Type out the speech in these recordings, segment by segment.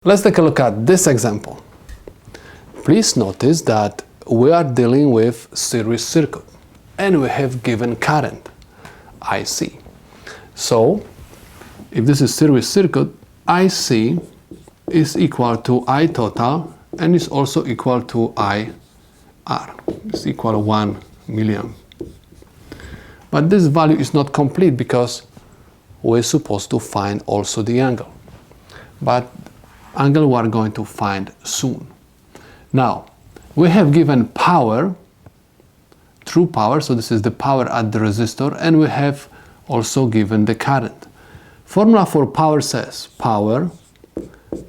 Let's take a look at this example. Please notice that we are dealing with series circuit and we have given current IC. So if this is series circuit, IC is equal to I total and is also equal to IR. It's equal to 1 milliamp. But this value is not complete because we're supposed to find also the angle. But angle we are going to find soon. Now, we have given power, true power, so this is the power at the resistor, and we have also given the current. Formula for power says power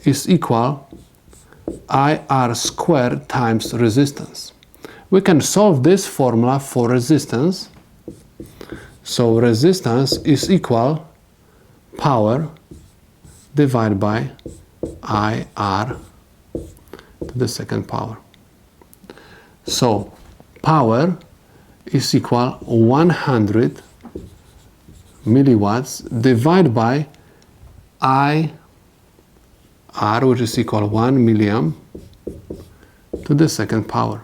is equal IR squared times resistance. We can solve this formula for resistance. So resistance is equal power divided by IR to the second power. So power is equal 100 milliwatts divided by IR, which is equal 1 milliamp to the second power.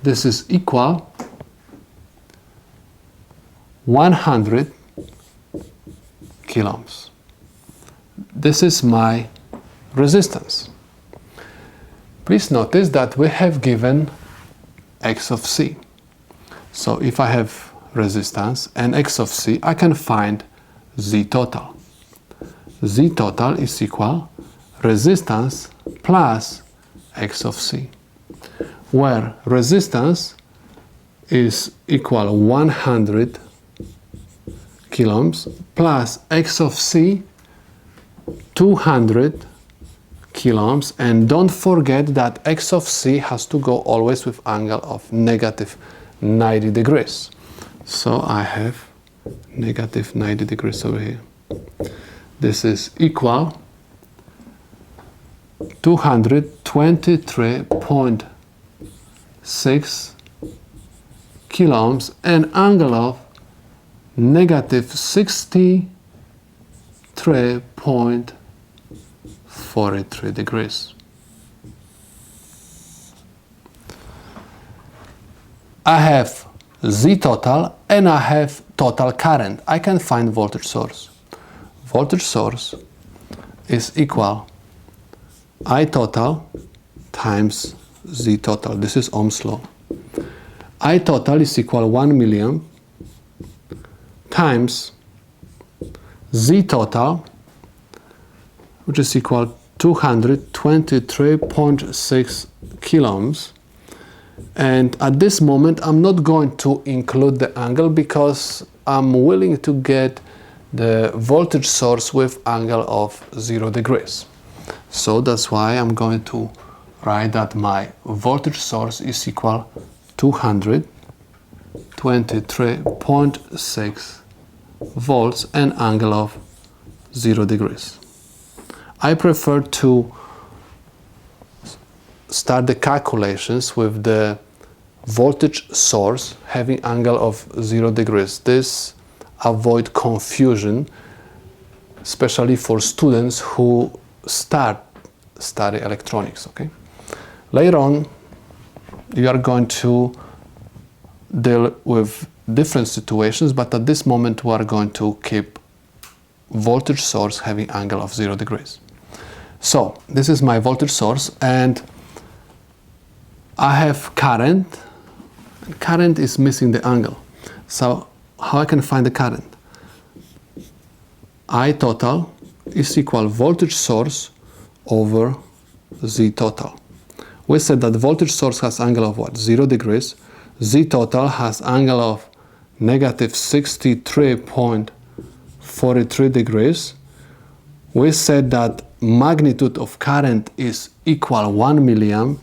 This is equal 100 kiloohms. This is my resistance. Please notice that we have given X of C. So if I have resistance and X of C, I can find Z total. Z total is equal resistance plus X of C, where resistance is equal 100 kiloohms plus X of C 200 kiloohms, and don't forget that X of C has to go always with angle of negative 90 degrees. So I have negative 90 degrees over here. This is equal 223.6 kiloohms and angle of negative 63.43 degrees. I have Z total and I have total current. I can find voltage source. Voltage source is equal I total times Z total. This is Ohm's law. I total is equal 1 milliamp times Z total, which is equal 223.6 kiloohms. And at this moment, I'm not going to include the angle because I'm willing to get the voltage source with angle of 0 degrees. So that's why I'm going to write that my voltage source is equal 223.6 volts and angle of 0 degrees. I prefer to start the calculations with the voltage source having angle of 0 degrees. This avoids confusion, especially for students who study electronics. Okay? Later on, you are going to deal with different situations, but at this moment we are going to keep voltage source having angle of 0 degrees. So this is my voltage source and I have current. Current is missing the angle. So how I can find the current? I total is equal voltage source over Z total. We said that the voltage source has angle of what? 0 degrees. Z total has angle of negative 63.43 degrees. We said that magnitude of current is equal 1 milliamp.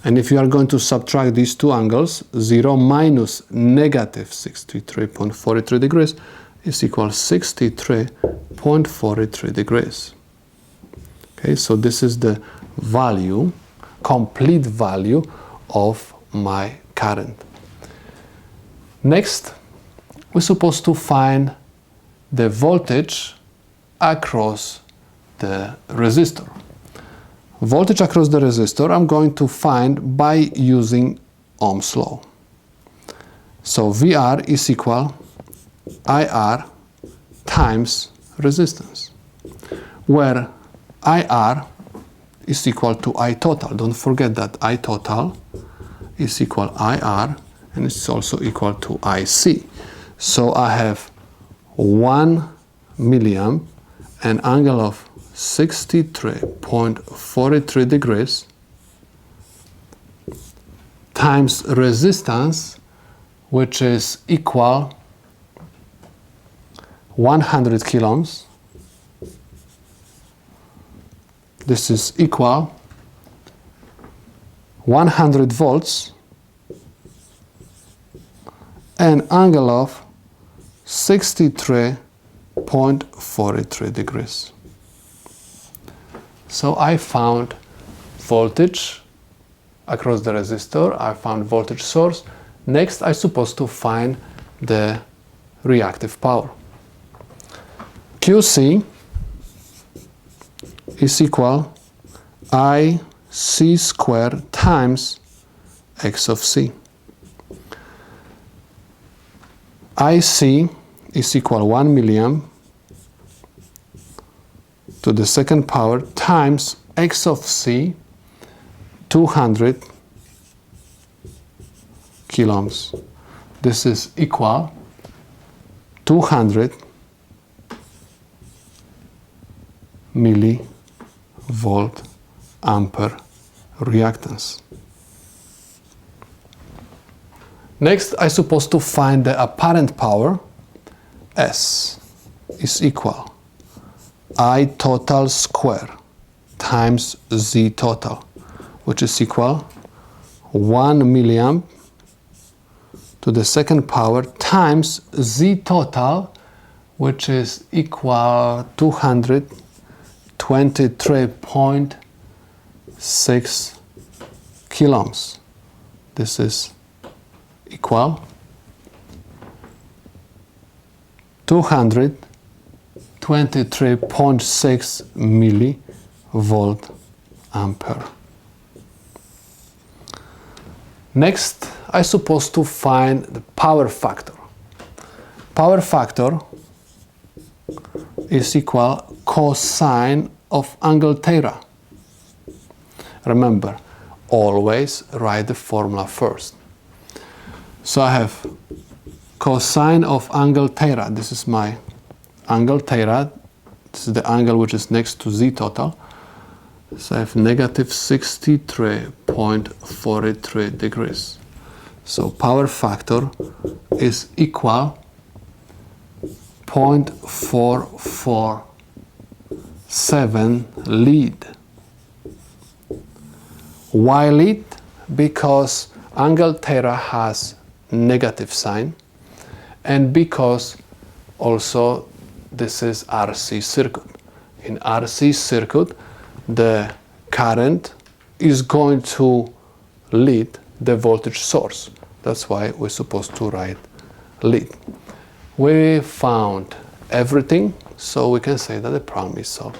And if you are going to subtract these two angles, 0 minus negative 63.43 degrees is equal 63.43 degrees. Okay, so this is the value, complete value of my current. Next, we're supposed to find the voltage across the resistor. Voltage across the resistor I'm going to find by using Ohm's law. So VR is equal IR times resistance, where IR is equal to I total. Don't forget that I total is equal IR, and it's also equal to IC. So I have 1 milliamp, an angle of 63.43 degrees, times resistance, which is equal 100 kilo ohms. This is equal 100 volts, an angle of 63.43 degrees. So I found voltage across the resistor, I found voltage source. Next, I'm supposed to find the reactive power. QC is equal IC squared times X of C. IC is equal 1 milliamp to the second power times X of C, 200 kilo ohms. This is equal 200 millivolt ampere reactance. Next, I'm supposed to find the apparent power. S is equal I total square times Z total, which is equal 1 milliamp to the second power times Z total, which is equal 223.6 kilo ohms. This is equal 223.6 millivolt ampere. Next, I'm supposed to find the power factor. Power factor is equal cosine of angle theta. Remember, always write the formula first. So I have cosine of angle theta. This is my angle theta. This is the angle which is next to Z total. So I have negative 63.43 degrees. So power factor is equal 0.447 lead. Why lead? Because angle theta has negative sign, and because also this is RC circuit. In RC circuit, the current is going to lead the voltage source. That's why we're supposed to write lead. We found everything, so we can say that the problem is solved.